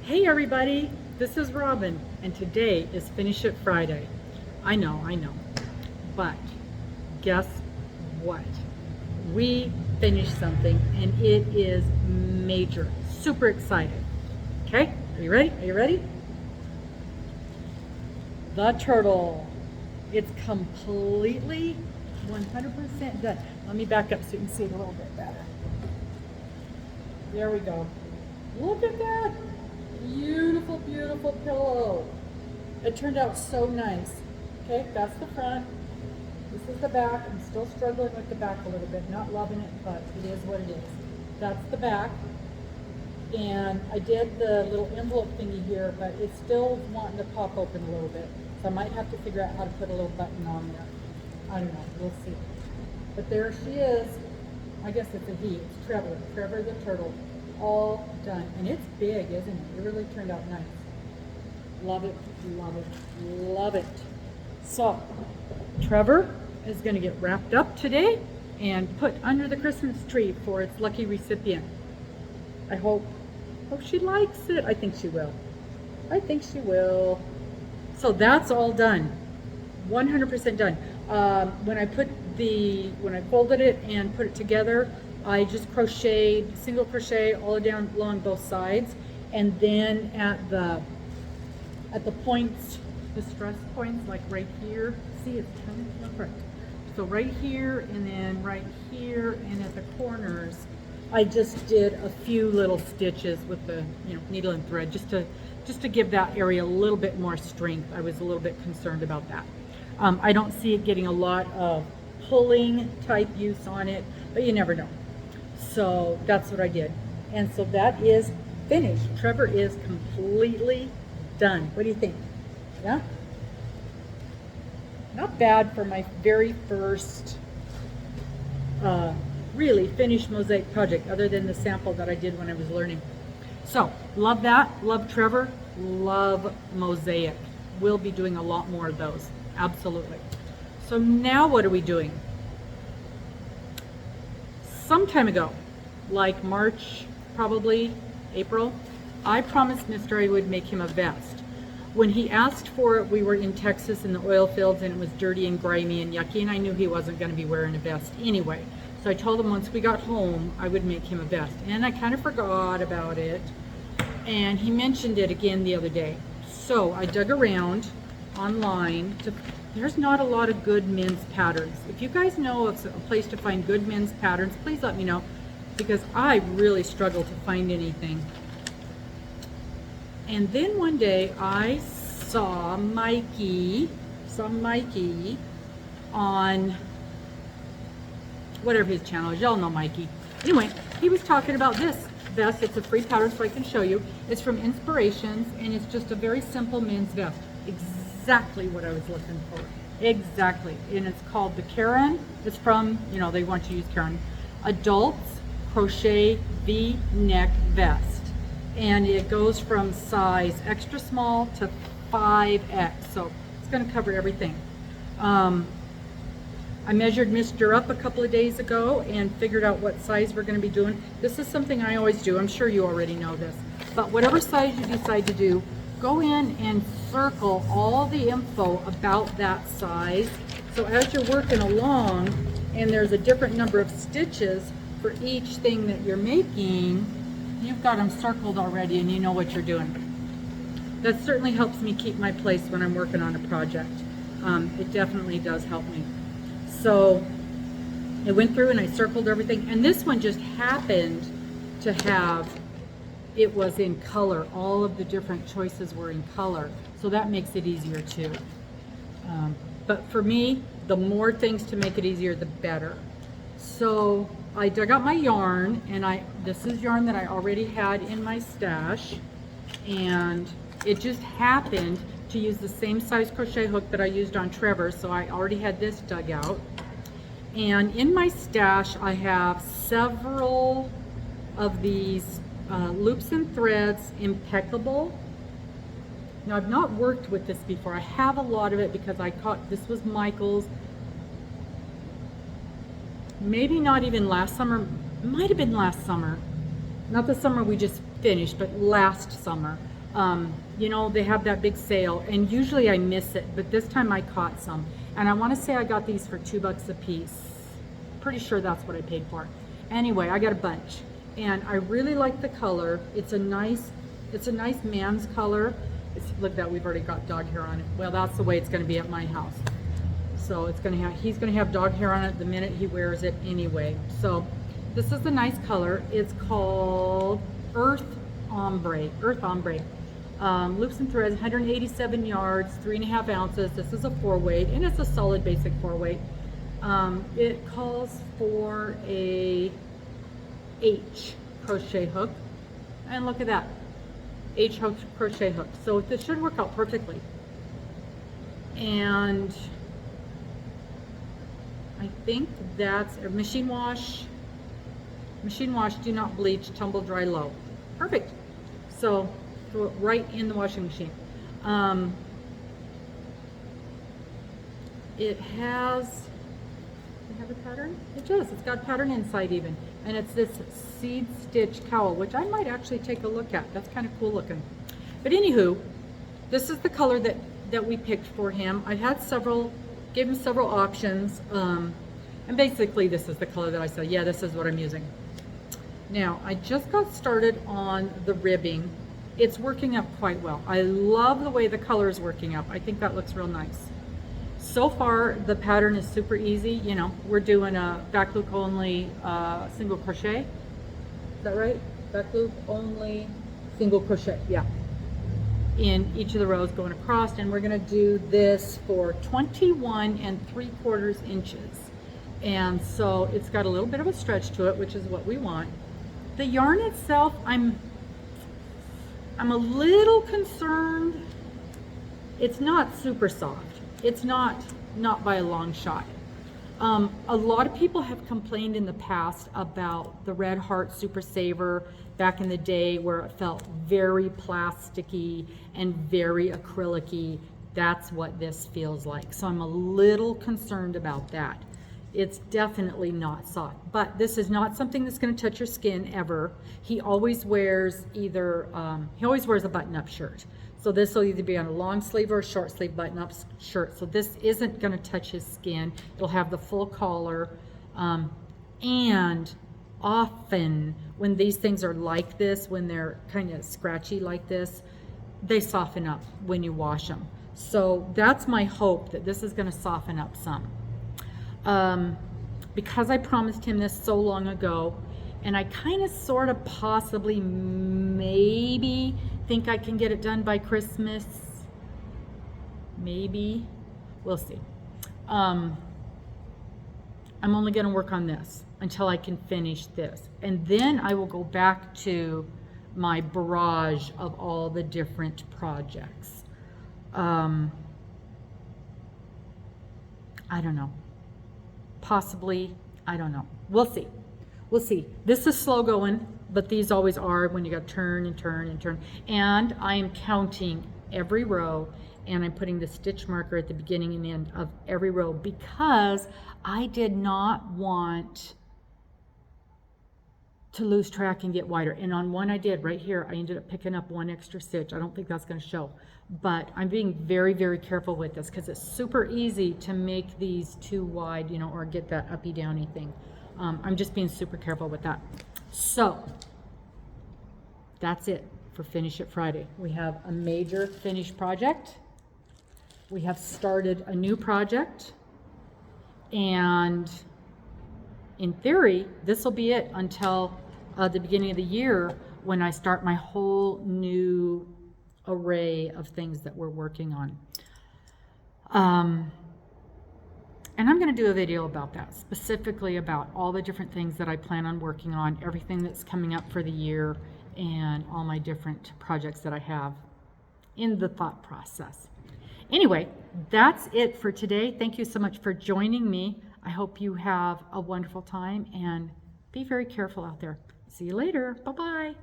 Hey everybody, this is Robin, and today is Finish It Friday. I know, but guess what? We finished something and it is major, super excited. Okay, are you ready? Are you ready? The turtle. It's completely 100% done. Let me back up so you can see it a little bit better. There we go. Look at that. Beautiful, beautiful pillow. It turned out so nice. Okay, that's the front. This is the back. I'm still struggling with the back a little bit. Not loving it, but it is what it is. That's the back. And I did the little envelope thingy here, but it's still wanting to pop open a little bit. So I might have to figure out how to put a little button on there. I don't know. We'll see. But there she is. I guess it's a he. It's Trevor. Trevor the turtle. All done. And it's big, isn't it? It really turned out nice. Love it, love it, love it. So, Trevor is going to get wrapped up today and put under the Christmas tree for its lucky recipient. I hope she likes it. I think she will. I think she will. So that's all done. 100% done. When I folded it and put it together, I just crocheted, single crochet all down along both sides, and then at the points, the stress points, like right here, see it's kind of correct. So right here, and then right here, and at the corners, I just did a few little stitches with the needle and thread, just to give that area a little bit more strength. I was a little bit concerned about that. I don't see it getting a lot of pulling type use on it, but you never know. So that's what I did. And so that is finished. Trevor is completely done. What do you think? Yeah? Not bad for my very first really finished mosaic project, other than the sample that I did when I was learning. So, love that. Love Trevor. Love mosaic. We'll be doing a lot more of those. Absolutely. So now what are we doing? Some time ago, like March, probably April, I promised Mr. I would make him a vest. When he asked for it, we were in Texas in the oil fields and it was dirty and grimy and yucky, and I knew he wasn't going to be wearing a vest anyway. So I told him once we got home, I would make him a vest. And I kind of forgot about it, and he mentioned it again the other day. So I dug around online. There's not a lot of good men's patterns. If you guys know of a place to find good men's patterns, please let me know, because I really struggle to find anything. And then one day I saw Mikey on whatever his channel is. Y'all know Mikey. Anyway, he was talking about this vest. It's a free pattern, so I can show you. It's from Inspirations, and it's just a very simple men's vest. Exactly what I was looking for. Exactly. And it's called the Karen. It's from, they want you to use Karen. Adults Crochet V-neck vest. And it goes from size extra small to 5X. So it's going to cover everything. I measured Mr. up a couple of days ago and figured out what size we're going to be doing. This is something I always do. I'm sure you already know this. But whatever size you decide to do, go in and circle all the info about that size. So as you're working along and there's a different number of stitches for each thing that you're making, you've got them circled already and you know what you're doing. That certainly helps me keep my place when I'm working on a project. It definitely does help me. So I went through and I circled everything, and this one just happened to have, it was in color. All of the different choices were in color, so that makes it easier too. But for me, the more things to make it easier, the better. So I dug out my yarn, and this is yarn that I already had in my stash, and it just happened to use the same size crochet hook that I used on Trevor, so I already had this dug out. And in my stash, I have several of these loops and threads, impeccable. Now, I've not worked with this before. I have a lot of it because this was Michael's, maybe not even last summer, might have been last summer, not the summer we just finished, but last summer. You know, they have that big sale, and usually I miss it, but this time I caught some. And I want to say I got these for $2 a piece. Pretty sure that's what I paid for. Anyway, I got a bunch, and I really like the color. It's a nice man's color. Look at that, we've already got dog hair on it. Well, that's the way it's going to be at my house. So he's going to have dog hair on it the minute he wears it anyway. So this is a nice color. It's called Earth Ombre. Loops and threads, 187 yards, 3.5 ounces. This is a 4-weight, and it's a solid basic 4-weight. It calls for a H crochet hook, and look at that, H hook crochet hook. So this should work out perfectly. And I think that's a machine wash, do not bleach, tumble dry low. Perfect. So throw it right in the washing machine. It has a pattern? It does. It's got a pattern inside even. And it's this seed stitch cowl, which I might actually take a look at. That's kind of cool looking. But anywho, this is the color that we picked for him. I had gave him several options. And basically this is the color that I said, yeah, this is what I'm using. Now, I just got started on the ribbing. It's working up quite well. I love the way the color is working up. I think that looks real nice. So far, the pattern is super easy. You know, we're doing a back loop only single crochet. Is that right? Back loop only single crochet, yeah. In each of the rows going across, and we're gonna do this for 21 3/4 inches. And so it's got a little bit of a stretch to it, which is what we want. The yarn itself, I'm a little concerned. It's not super soft. It's not by a long shot. A lot of people have complained in the past about the Red Heart Super Saver back in the day, where it felt very plasticky and very acrylic-y. That's what this feels like. So I'm a little concerned about that. It's definitely not soft, but this is not something that's going to touch your skin ever. He always wears a button-up shirt. So this will either be on a long sleeve or a short sleeve button-up shirt. So this isn't going to touch his skin. It'll have the full collar. And often when these things are like this, when they're kind of scratchy like this, they soften up when you wash them. So that's my hope, that this is going to soften up some. Because I promised him this so long ago, and I kind of sort of possibly maybe think I can get it done by Christmas. Maybe. We'll see. I'm only going to work on this until I can finish this. And then I will go back to my barrage of all the different projects. I don't know. Possibly. I don't know. We'll see. We'll see. This is slow going, but these always are when you got to turn and turn and turn. And I am counting every row, and I'm putting the stitch marker at the beginning and end of every row, because I did not want to lose track and get wider. And on one I did right here, I ended up picking up 1 extra stitch. I don't think that's going to show, but I'm being very, very careful with this, because it's super easy to make these too wide, you know, or get that uppy downy thing. I'm just being super careful with that. So that's it for Finish It Friday. We have a major finish project. We have started a new project, and in theory, this will be it until the beginning of the year, when I start my whole new array of things that we're working on. And I'm going to do a video about that, specifically about all the different things that I plan on working on, everything that's coming up for the year, and all my different projects that I have in the thought process. Anyway, that's it for today. Thank you so much for joining me. I hope you have a wonderful time, and be very careful out there. See you later. Bye-bye.